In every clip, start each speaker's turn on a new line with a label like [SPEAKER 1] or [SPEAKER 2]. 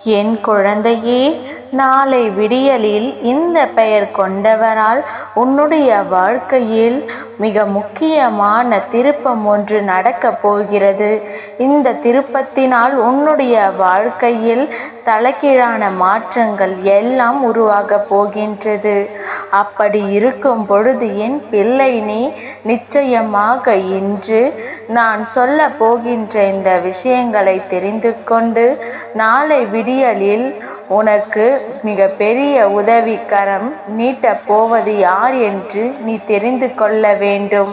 [SPEAKER 1] என் குழந்தையே, நாளை விடியலில் இந்த பெயர் கொண்டவரால் உன்னுடைய வாழ்க்கையில் மிக முக்கியமான திருப்பம் ஒன்று நடக்கப் போகிறது. இந்த திருப்பத்தினால் உன்னுடைய வாழ்க்கையில் தலைகீழான மாற்றங்கள் எல்லாம் உருவாகப் போகின்றது. அப்படி இருக்கும் பொழுது என் பிள்ளை, நீ நிச்சயமாக இன்று நான் சொல்ல போகின்ற இந்த விஷயங்களை தெரிந்து கொண்டு நாளை விடியலில் உனக்கு மிக பெரிய உதவிக்கரம் நீட்டப் போவது யார் என்று நீ தெரிந்து கொள்ள வேண்டும்.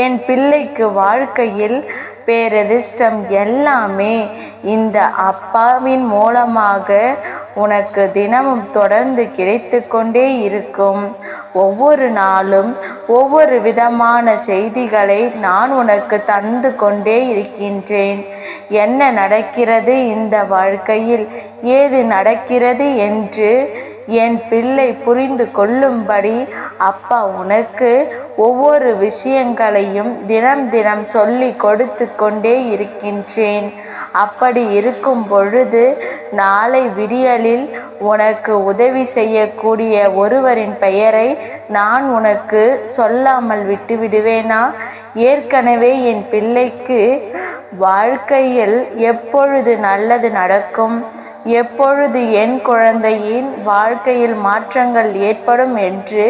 [SPEAKER 1] என் பிள்ளைக்கு வாழ்க்கையில் பேரதிர்ஷ்டம் எல்லாமே இந்த அப்பாவின் மூலமாக உனக்கு தினமும் தொடர்ந்து கிடைத்து கொண்டே இருக்கும். ஒவ்வொரு நாளும் ஒவ்வொரு விதமான செய்திகளை நான் உனக்கு தந்து கொண்டே இருக்கின்றேன். என்ன நடக்கிறது இந்த வாழ்க்கையில், ஏது நடக்கிறது என்று என் பிள்ளை புரிந்து கொள்ளும்படி அப்பா உனக்கு ஒவ்வொரு விஷயங்களையும் தினம் தினம் சொல்லி கொடுத்து கொண்டே இருக்கின்றேன். அப்படி இருக்கும் பொழுது நாளை விடியலில் உனக்கு உதவி செய்யக்கூடிய ஒருவரின் பெயரை நான் உனக்கு சொல்லாமல் விட்டுவிடுவேனா? ஏற்கனவே என் பிள்ளைக்கு வாழ்க்கையில் எப்பொழுது நல்லது நடக்கும், எப்பொழுது என் குழந்தையின் வாழ்க்கையில் மாற்றங்கள் ஏற்படும் என்று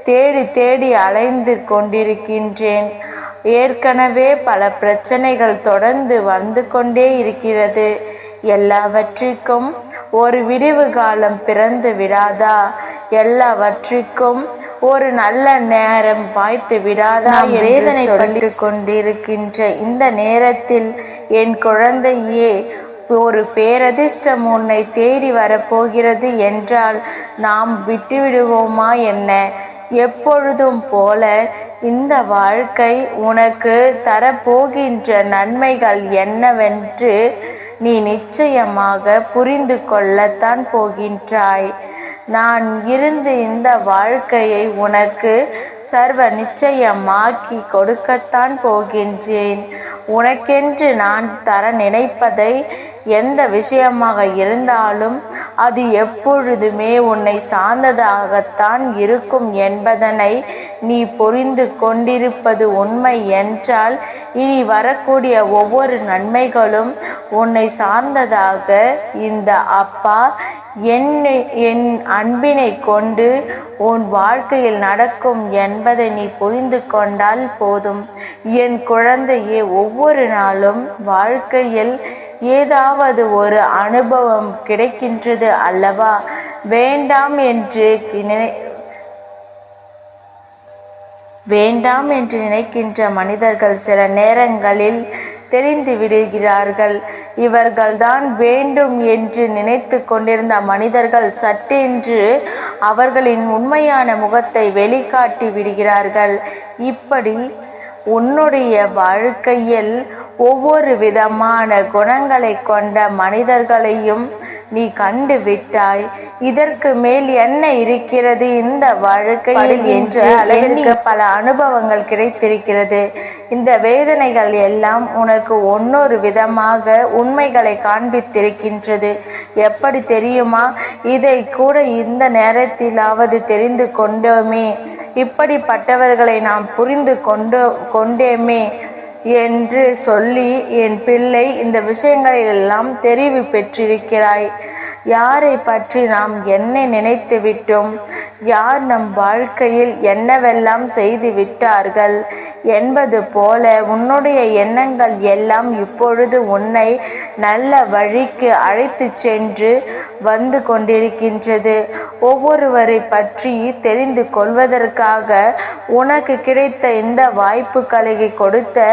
[SPEAKER 1] தேடி தேடி அலைந்து கொண்டிருக்கின்றேன். ஏற்கனவே பல பிரச்சனைகள் தொடர்ந்து வந்து கொண்டே இருக்கிறது. எல்லாவற்றிற்கும் ஒரு விடிவு காலம் பிறந்து விடாதா? எல்லாவற்றிற்கும் ஒரு நல்ல நேரம் வாய்த்து விடாதா? வேதனைப்பட்டு கொண்டிருக்கின்ற இந்த நேரத்தில் என் குழந்தையே, ஒரு பேரதிர்ஷ்டம் உன்னை தேடி வரப்போகிறது என்றால் நாம் விட்டுவிடுவோமா என்ன? எப்பொழுதும் போல இந்த வாழ்க்கை உனக்கு தரப்போகின்ற நன்மைகள் என்னவென்று நீ நிச்சயமாக புரிந்து கொள்ளத்தான் போகின்றாய். நான் இருந்து இந்த வாழ்க்கையை உனக்கு சர்வ நிச்சயமாக்கி கொடுக்கத்தான் போகின்றேன். உனக்கென்று நான் தர நினைப்பதை எந்த விஷயமாக இருந்தாலும் அது எப்பொழுதுமே உன்னை சார்ந்ததாகத்தான் இருக்கும் என்பதனை நீ புரிந்து கொண்டிருப்பது உண்மை என்றால் இனி வரக்கூடிய ஒவ்வொரு நன்மைகளும் உன்னை சார்ந்ததாக இந்த அப்பா என் அன்பினை கொண்டு உன் வாழ்க்கையில் நடக்கும் என்பதை நீ புரிந்து கொண்டால் போதும். என் குழந்தையே, ஒவ்வொரு நாளும் வாழ்க்கையில் ஏதாவது ஒரு அனுபவம் கிடைக்கின்றது அல்லவா? வேண்டாம் என்று நினைக்கின்ற மனிதர்கள் சில நேரங்களில் தெரிந்து விடுகிறார்கள். இவர்கள்தான் வேண்டும் என்று நினைத்து கொண்டிருந்த மனிதர்கள் சட்டென்று அவர்களின் உண்மையான முகத்தை வெளிக்காட்டி விடுகிறார்கள். இப்படி உன்னுடைய வாழ்க்கையில் ஒவ்வொரு விதமான குணங்களை கொண்ட மனிதர்களையும் நீ கண்டு விட்டாய். இதற்கு மேல் என்ன இருக்கிறது இந்த வாழ்க்கையில் என்று அளவிற்கு பல அனுபவங்கள் கிடைத்திருக்கிறது. இந்த வேதனைகள் எல்லாம் உனக்கு ஒன்னொரு விதமாக உண்மைகளை காண்பித்திருக்கின்றது. எப்படி தெரியுமா? இதை கூட இந்த நேரத்திலாவது தெரிந்து கொண்டோமே, இப்படிப்பட்டவர்களை நாம் புரிந்து கொண்டேமே என்று சொல்லி என் பிள்ளை இந்த விஷயங்களெல்லாம் தெரிவு பெற்றிருக்கிறாய். யாரை பற்றி நாம் என்ன நினைத்து விட்டோம், யார் நம் வாழ்க்கையில் என்னவெல்லாம் செய்து விட்டார்கள் என்பது போல உன்னுடைய எண்ணங்கள் எல்லாம் இப்பொழுது உன்னை நல்ல வழிக்கு அழைத்து சென்று வந்து கொண்டிருக்கின்றது. ஒவ்வொருவரை பற்றி தெரிந்து கொள்வதற்காக உனக்கு கிடைத்த இந்த வாய்ப்புகளை கொடுத்த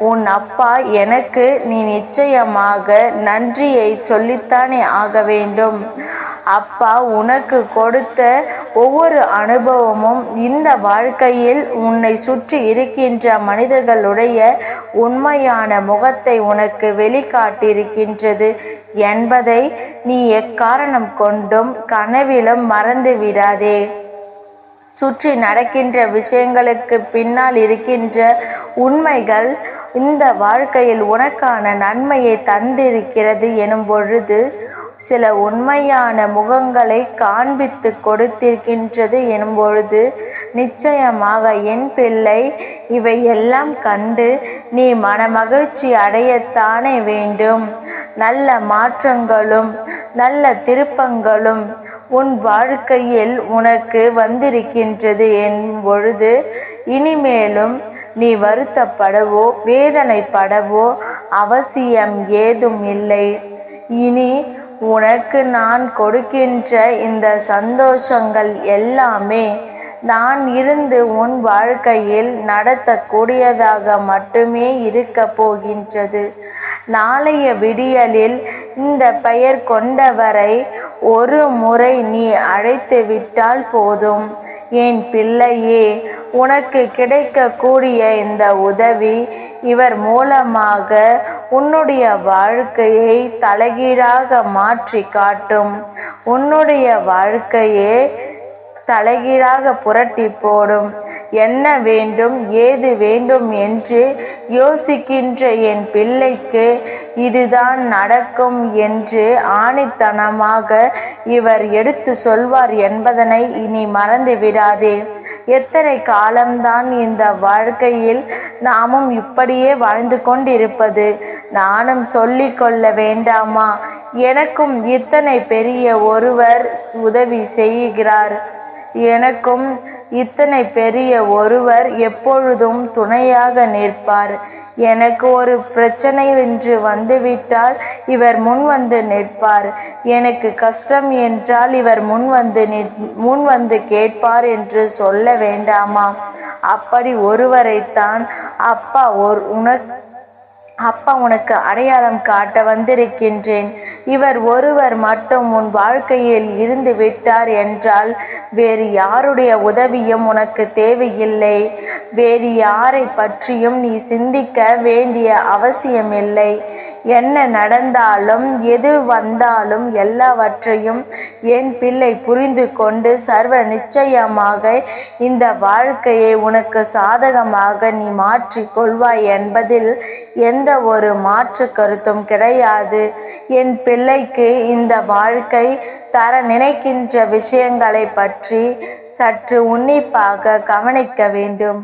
[SPEAKER 1] உன் அப்பா எனக்கு நீ நிச்சயமாக நன்றியை சொல்லித்தானே ஆக வேண்டும். அப்பா உனக்கு கொடுத்த ஒவ்வொரு அனுபவமும் இந்த வாழ்க்கையில் உன்னை சுற்றி இருக்கின்ற மனிதர்களுடைய உண்மையான முகத்தை உனக்கு வெளிக்காட்டியிருக்கின்றது என்பதை நீ எக்காரணம் கொண்டும் கனவிலும் மறந்து விடாதே. சுற்றி நடக்கின்ற விஷயங்களுக்கு பின்னால் இருக்கின்ற உண்மைகள் இந்த வாழ்க்கையில் உனக்கான நன்மையை தந்திருக்கிறது எனும் பொழுது, சில உண்மையான முகங்களை காண்பித்து கொடுத்திருக்கின்றது எனும் பொழுது, நிச்சயமாக என் பிள்ளை இவையெல்லாம் கண்டு நீ மனமகிழ்ச்சி அடையத்தானே வேண்டும். நல்ல மாற்றங்களும் நல்ல திருப்பங்களும் உன் வாழ்க்கையில் உனக்கு வந்திருக்கின்றது எனும் பொழுது, இனிமேலும் நீ வருத்தப்படவோ வேதனைப்படவோ அவசியம் ஏதும் இல்லை. இனி உனக்கு நான் கொடுக்கின்ற இந்த சந்தோஷங்கள் எல்லாமே நான் இருந்து உன் வாழ்க்கையில் நடத்தக்கூடியதாக மட்டுமே இருக்க போகின்றது. நாளைய விடியலில் இந்த பெயர் கொண்டவரை ஒரு முறை நீ அழைத்து விட்டால் போதும். என் பிள்ளையே, உனக்கு கிடைக்கக்கூடிய இந்த உதவி இவர் மூலமாக உன்னுடைய வாழ்க்கையை தலைகீழாக மாற்றி காட்டும். உன்னுடைய வாழ்க்கையே தலைகீழாக புரட்டி போடும். என்ன வேண்டும் ஏது வேண்டும் என்று யோசிக்கின்ற என் பிள்ளைக்கு இதுதான் நடக்கும் என்று ஆணித்தனமாக இவர் எடுத்து சொல்வார் என்பதனை இனி மறந்து விடாதே. எத்தனை காலம்தான் இந்த வாழ்க்கையில் நாமும் இப்படியே வாழ்ந்து கொண்டிருப்பது? நானும் சொல்லிக் கொள்ள வேண்டாமா? எனக்கும் இத்தனை பெரிய ஒருவர் உதவி செய்கிறார். எனக்கும் இத்தனை பெரிய ஒருவர் எப்பொழுதும் துணையாக நிற்பார். எனக்கு ஒரு பிரச்சனை என்று வந்துவிட்டால் இவர் முன் வந்து நிற்பார். எனக்கு கஷ்டம் என்றால் இவர் முன் வந்து கேட்பார் என்று சொல்ல வேண்டாமா? அப்படி ஒருவரைத்தான் அப்பா உனக்கு அடையாளம் காட்ட வந்திருக்கின்றேன். இவர் ஒருவர் மட்டும் உன் வாழ்க்கையில் இருந்து விட்டார் என்றால் வேறு யாருடைய உதவியும் உனக்கு தேவையில்லை. வேறு யாரை பற்றியும் நீ சிந்திக்க வேண்டிய அவசியமில்லை. என்ன நடந்தாலும் எது வந்தாலும் எல்லாவற்றையும் என் பிள்ளை புரிந்து கொண்டு சர்வ நிச்சயமாக இந்த வாழ்க்கையை உனக்கு சாதகமாக நீ மாற்றிக் கொள்வாய் என்பதில் எந்த ஒரு மாற்று கருத்தும் கிடையாது. என் பிள்ளைக்கு இந்த வாழ்க்கை தர நினைக்கின்ற விஷயங்களை பற்றி சற்று உன்னிப்பாக கவனிக்க வேண்டும்.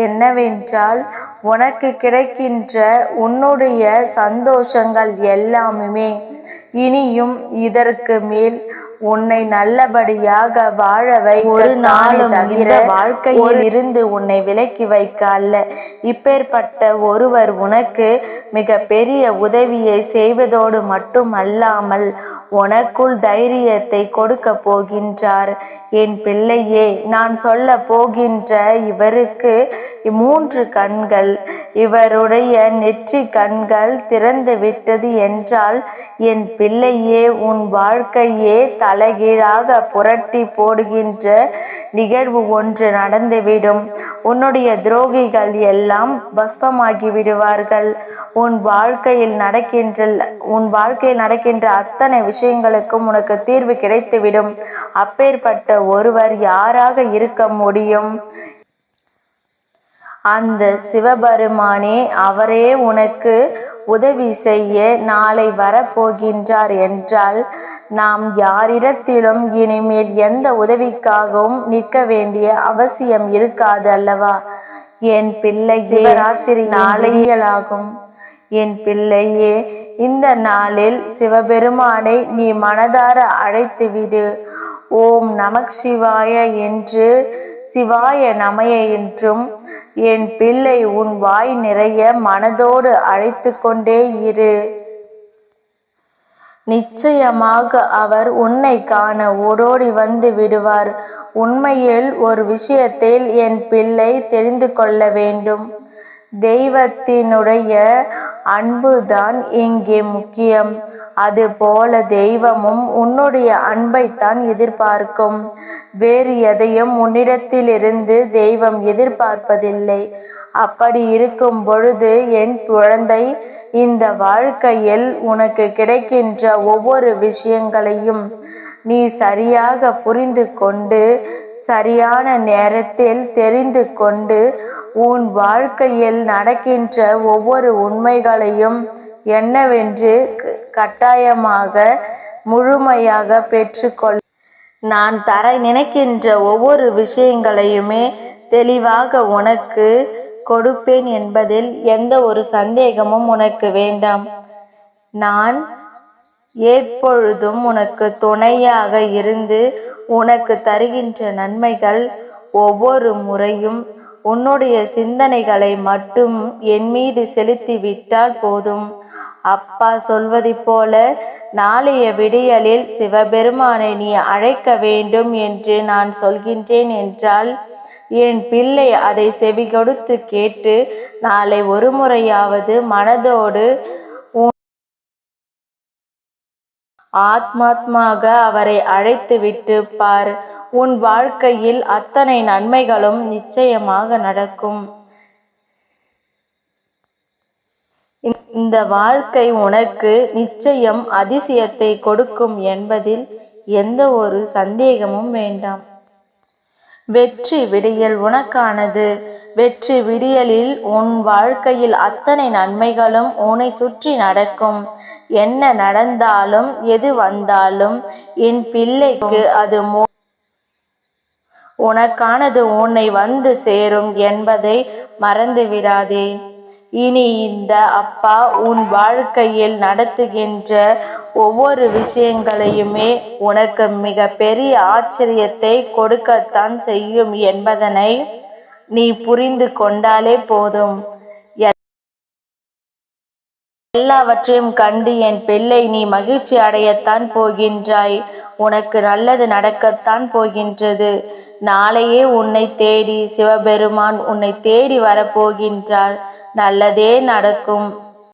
[SPEAKER 1] என்னவென்றால், உனக்கு கிடைக்கின்ற உன்னுடைய சந்தோஷங்கள் எல்லாமே இனியும் இதற்கு மேல் உன்னை நல்லபடியாக வாழ வைக்க ஒரு நாளும் தவிர வாழ்க்கையில் இருந்து உன்னை விலக்கி வைக்க அல்ல. இப்பேற்பட்ட ஒருவர் உனக்கு மிக பெரிய உதவியை செய்வதோடு மட்டுமல்லாமல் உனக்குள் தைரியத்தை கொடுக்க போகின்றார். என் பிள்ளையே, நான் சொல்ல போகின்ற இவருக்கு 3 கண்கள், இவருடைய நெற்றி கண்கள் திறந்து விட்டது என்றால் என் பிள்ளையே, உன் வாழ்க்கையே தலைகீழாக புரட்டி போடுகின்ற நிகழ்வு ஒன்று நடந்துவிடும். உன்னுடைய துரோகிகள் எல்லாம் பஸ்பமாகி விடுவார்கள். உன் வாழ்க்கையில் நடக்கின்ற அத்தனை விஷயங்களுக்கும் உனக்கு தீர்வு கிடைத்துவிடும். அப்பேற்பட்ட ஒருவர் யாராக இருக்க முடியும்? அந்த சிவபெருமானே, அவரே உனக்கு உதவி செய்ய நாளை வரப்போகின்றார் என்றால் நாம் யாரிடத்திலும் இனிமேல் எந்த உதவிக்காகவும் நிற்க வேண்டிய அவசியம் இருக்காது அல்லவா? என் பிள்ளையே, ராத்திரி நாளையலாகும். என் பிள்ளையே, இந்த நாளில் சிவபெருமானை நீ மனதார அழைத்துவிடு. ஓம் நமக் சிவாய என்று சிவாய நமய என்றும் என் பிள்ளை உன் வாய் நிறைய மனதோடு அழைத்து கொண்டே இரு. நிச்சயமாக அவர் உன்னை காண ஓடோடி வந்து விடுவார். உண்மையில் ஒரு விஷயத்தில் என் பிள்ளை தெரிந்து கொள்ள வேண்டும். தெய்வத்தினுடைய அன்புதான் இங்கே முக்கியம். அதுபோல தெய்வமும் உன்னுடைய அன்பைத்தான் எதிர்பார்க்கும். வேறு எதையும் உன்னிடத்திலிருந்து தெய்வம் எதிர்பார்ப்பதில்லை. அப்படி இருக்கும் பொழுது என் குழந்தை, இந்த வாழ்க்கையில் உனக்கு கிடைக்கின்ற ஒவ்வொரு விஷயங்களையும் நீ சரியாக புரிந்து கொண்டு சரியான நேரத்தில் தெரிந்து கொண்டு உன் வாழ்க்கையில் நடக்கின்ற ஒவ்வொரு உண்மைகளையும் என்னவென்று கட்டாயமாக முழுமையாக பெற்றுக்கொள். நான் தர நினைக்கின்ற ஒவ்வொரு விஷயங்களையுமே தெளிவாக உனக்கு கொடுப்பேன் என்பதில் எந்த ஒரு சந்தேகமும் உனக்கு வேண்டாம். நான் எப்பொழுதும் உனக்கு துணையாக இருந்து உனக்கு தருகின்ற நன்மைகள் ஒவ்வொரு முறையும் உன்னுடைய சிந்தனைகளை மட்டும் என் மீது செலுத்தி விட்டால் போதும். அப்பா சொல்வதை போல நாளைய விடியலில் சிவபெருமானை நீ அழைக்க வேண்டும் என்று நான் சொல்கின்றேன் என்றால் என் பிள்ளை அதை செவி கொடுத்து கேட்டு நாளை ஒரு முறையாவது மனதோடு ஆத்மாத்மாக அவரை அழைத்து விட்டு பார். உன் வாழ்க்கையில் அத்தனை நன்மைகளும் நிச்சயமாக நடக்கும். இந்த வாழ்க்கை உனக்கு நிச்சயம் அதிசயத்தை கொடுக்கும் என்பதில் எந்த ஒரு சந்தேகமும் வேண்டாம். வெற்றி விடியல் உனக்கானது. வெற்றி விடியலில் உன் வாழ்க்கையில் அத்தனை நன்மைகளும் உன்னை சுற்றி நடக்கும். என்ன நடந்தாலும் எது வந்தாலும் என் பிள்ளைக்கு அது உனக்கானது உன்னை வந்து சேரும் என்பதை மறந்து விடாதே. இனி இந்த அப்பா உன் வாழ்க்கையில் நடத்துகின்ற ஒவ்வொரு விஷயங்களையுமே உனக்கு மிக பெரிய ஆச்சரியத்தை கொடுக்கத்தான் செய்யும் என்பதனை நீ புரிந்து கொண்டாலே போதும். எல்லாவற்றையும் கண்டு என் பிள்ளை நீ மகிழ்ச்சி அடையத்தான் போகின்றாய். உனக்கு நல்லது நடக்கத்தான் போகின்றது. நாளையே உன்னை தேடி சிவபெருமான் உன்னை தேடி வரப்போகின்றார். நல்லதே நடக்கும்.